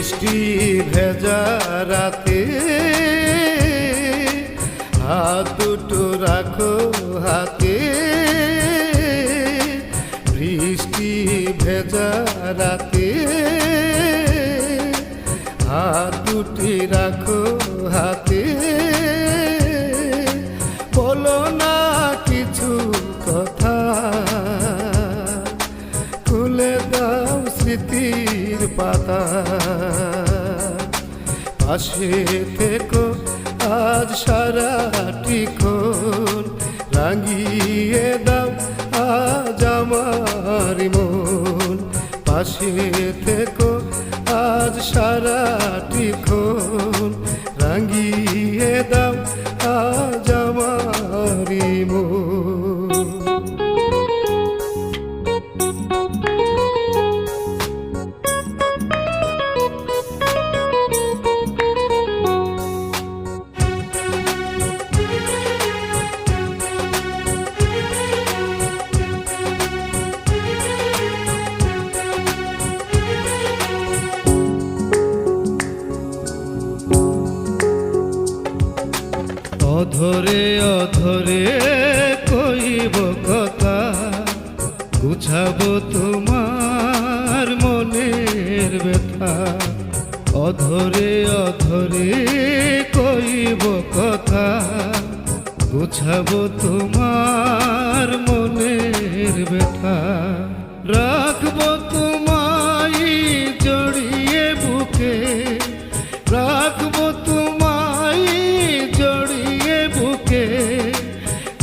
বৃষ্টি ভেজা রাতে হাত দুটো রাখো হাতে, বৃষ্টি ভেজা রাতে হাত দুটি রাখো হাতে। বলো না কিছু কথা, খুলে দাও স্মৃতির পাতা। পাশে থেকো আজ সারাটিক্ষণ, রাঙিয়ে দাও আজ আমার মন। পাশে থেকো আজ সারাটিক্ষণ, রাঙিয়ে দাও আজ আমার মন। অধরে অধরে কইব কথা, গুছাবো তোমার মনের ব্যথা। অধরে অধরে কইব কথা, গুছাবো তোমার মনের ব্যথা। রাখবো তোমায় জড়িয়ে বুকে, রাখবো তোমায় জড়িয়ে বুকে।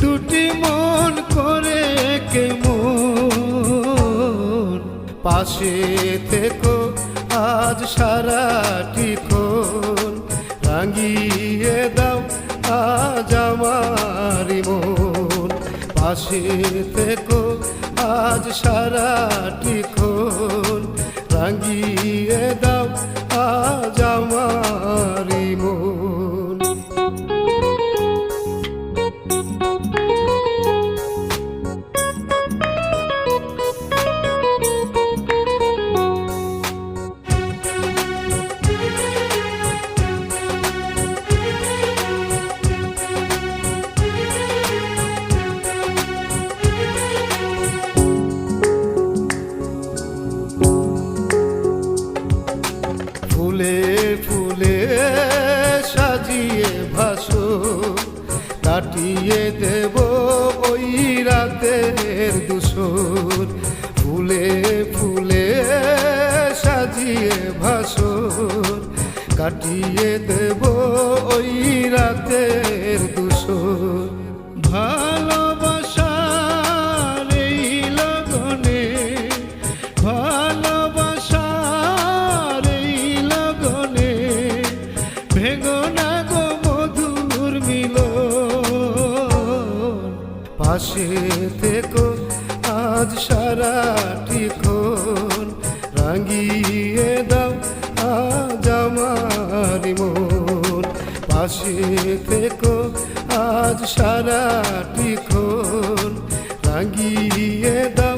দুটি মন করে কেমন, পাশে থেকো আজ সারাটিক্ষণ, রাঙিয়ে দাও আজ আমার মন। পাশে থেকো আজ সারাটিক্ষণ, রাঙিয়ে দাও আজ আমার মন। ফুলে ফুলে সাজিয়ে ভাসো, কাটিয়ে দেব ওই রাতের দুশোর। ফুলে ফুলে সাজিয়ে ভাসো, কাটিয়ে দেব ওই রাতের দুশোর। ভালোবাসার এই লগনে, ভালোবাসার এই লগনে, ভেঙো না গো মধুর মিলন। পাশে থেকো আজ সারাটিক্ষণ, রাঙিয়ে দাও আজ আমার মন। পাশে থেকো আজ সারাটিক্ষণ, রাঙিয়ে দাও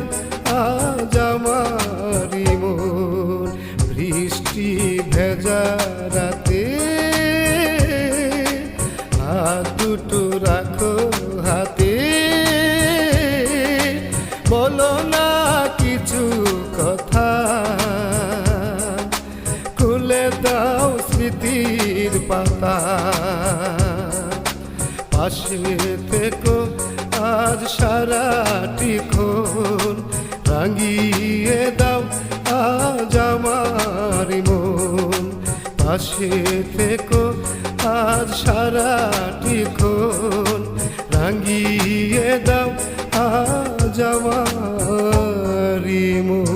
আজ আমার মন। বৃষ্টি ভেজা রাতে হাত দুটো রাখো হাতে। বলো না কিছু কথা, খুলে দাও স্মৃতির পাতা। পাশে থেকো আজ সারাটিক্ষণ, রাঙিয়ে দাও আজ আমার মন। পাশে থেকো আজ সারাটিক্ষণ, রাঙিয়ে দাও আজ আমার মন।